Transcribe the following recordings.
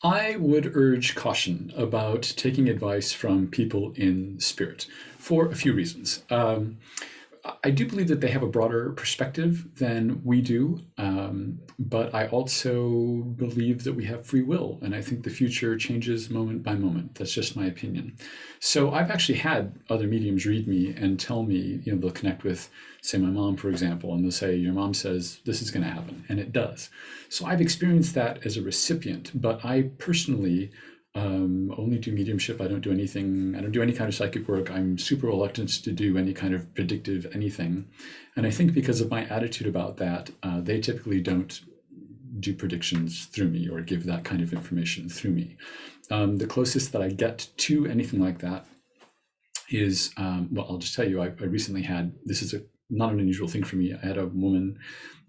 I would urge caution about taking advice from people in spirit for a few reasons. I do believe that they have a broader perspective than we do, but I also believe that we have free will, and I think the future changes moment by moment. That's just my opinion. So I've actually had other mediums read me and tell me, they'll connect with, say, my mom, for example, and they'll say, your mom says this is going to happen, and it does. So I've experienced that as a recipient, but I personally only do mediumship. I don't do anything. I don't do any kind of psychic work. I'm super reluctant to do any kind of predictive anything. And I think because of my attitude about that, they typically don't do predictions through me or give that kind of information through me. The closest that I get to anything like that is, well, I'll just tell you, I recently had, this is not an unusual thing for me. I had a woman,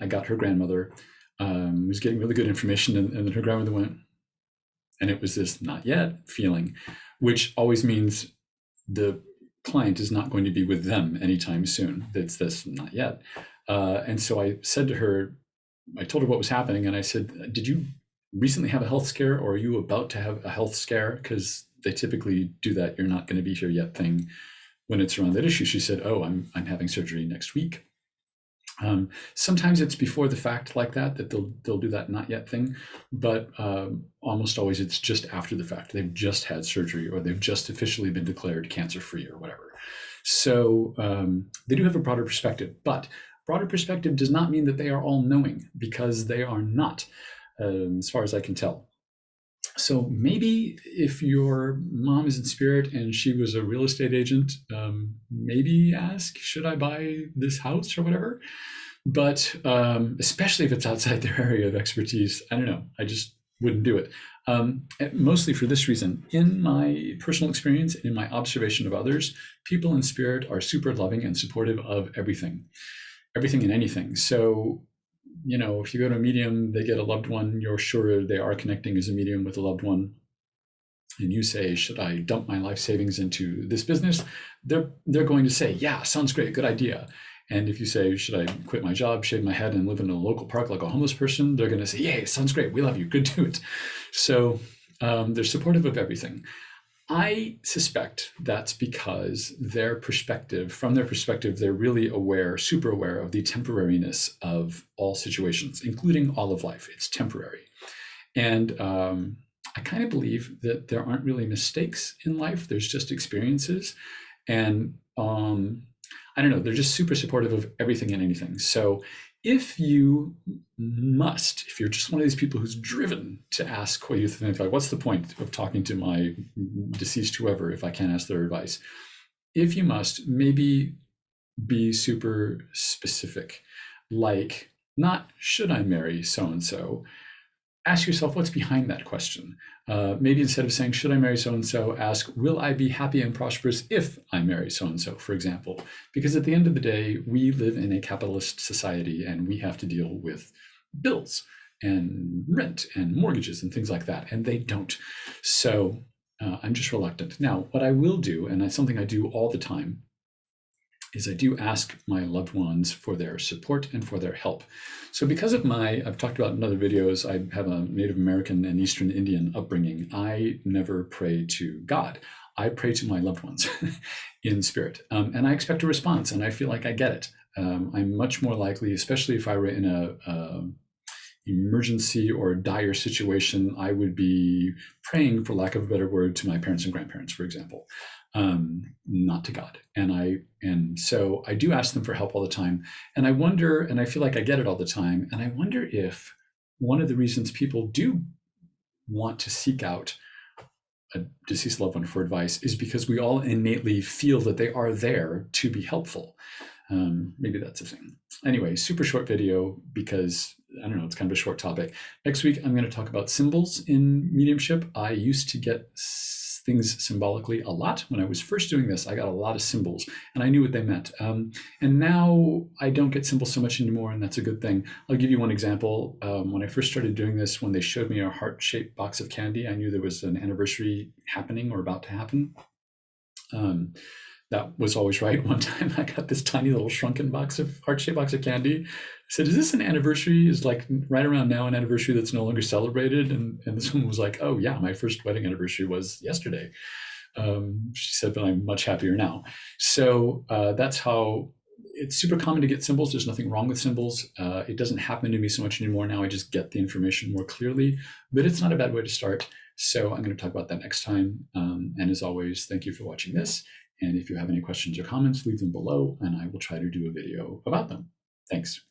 I got her grandmother, was getting really good information, and then her grandmother went, and it was this not yet feeling, which always means the client is not going to be with them anytime soon. It's this not yet. And so I said to her, I told her what was happening, and I said, did you recently have a health scare, or are you about to have a health scare? Because they typically do that, you're not going to be here yet thing when it's around that issue. She said, oh, I'm having surgery next week. Sometimes it's before the fact like that they'll do that not yet thing, but almost always it's just after the fact. They've just had surgery, or they've just officially been declared cancer free or whatever. So they do have a broader perspective, but broader perspective does not mean that they are all knowing, because they are not, as far as I can tell. So maybe if your mom is in spirit and she was a real estate agent, maybe ask, should I buy this house or whatever? But especially if it's outside their area of expertise, I don't know. I just wouldn't do it. Mostly for this reason. In my personal experience, in my observation of others, people in spirit are super loving and supportive of everything and anything. So if you go to a medium, they get a loved one, you're sure they are connecting as a medium with a loved one, and you say, should I dump my life savings into this business? They're going to say, yeah, sounds great, good idea. And if you say, should I quit my job, shave my head, and live in a local park like a homeless person? They're going to say, yeah, sounds great, we love you, good, do it. So they're supportive of everything. I suspect that's because from their perspective, they're really super aware of the temporariness of all situations, including all of life. It's temporary. And I kind of believe that there aren't really mistakes in life. There's just experiences. And I don't know, they're just super supportive of everything and anything. So if you're just one of these people who's driven to ask what you think, like, what's the point of talking to my deceased whoever if I can't ask their advice? If you must, maybe be super specific, like, not should I marry so-and-so? Ask yourself what's behind that question. Maybe instead of saying, should I marry so-and-so, ask, will I be happy and prosperous if I marry so-and-so, for example? Because at the end of the day, we live in a capitalist society, and we have to deal with bills and rent and mortgages and things like that, and they don't. So I'm just reluctant. Now, what I will do, and that's something I do all the time, is I do ask my loved ones for their support and for their help. So because of I've talked about in other videos, I have a Native American and Eastern Indian upbringing. I never pray to God. I pray to my loved ones in spirit. And I expect a response, and I feel like I get it. I'm much more likely, especially if I were in a emergency or dire situation, I would be praying, for lack of a better word, to my parents and grandparents, for example. Not to God. And so I do ask them for help all the time. And I wonder, and I feel like I get it all the time. And I wonder if one of the reasons people do want to seek out a deceased loved one for advice is because we all innately feel that they are there to be helpful. Maybe that's a thing. Anyway, super short video because, I don't know, it's kind of a short topic. Next week, I'm going to talk about symbols in mediumship. I used to get things symbolically a lot. When I was first doing this, I got a lot of symbols and I knew what they meant. And now I don't get symbols so much anymore, and that's a good thing. I'll give you one example. When I first started doing this, when they showed me a heart-shaped box of candy, I knew there was an anniversary happening or about to happen. That was always right. One time I got this tiny little shrunken heart-shaped box of candy. I said, is this an anniversary? Is like right around now an anniversary that's no longer celebrated? And this woman was like, oh yeah, my first wedding anniversary was yesterday. She said, but I'm much happier now. So that's how it's super common to get symbols. There's nothing wrong with symbols. It doesn't happen to me so much anymore now. I just get the information more clearly, but it's not a bad way to start. So I'm going to talk about that next time. And as always, thank you for watching this. And if you have any questions or comments, leave them below and I will try to do a video about them. Thanks.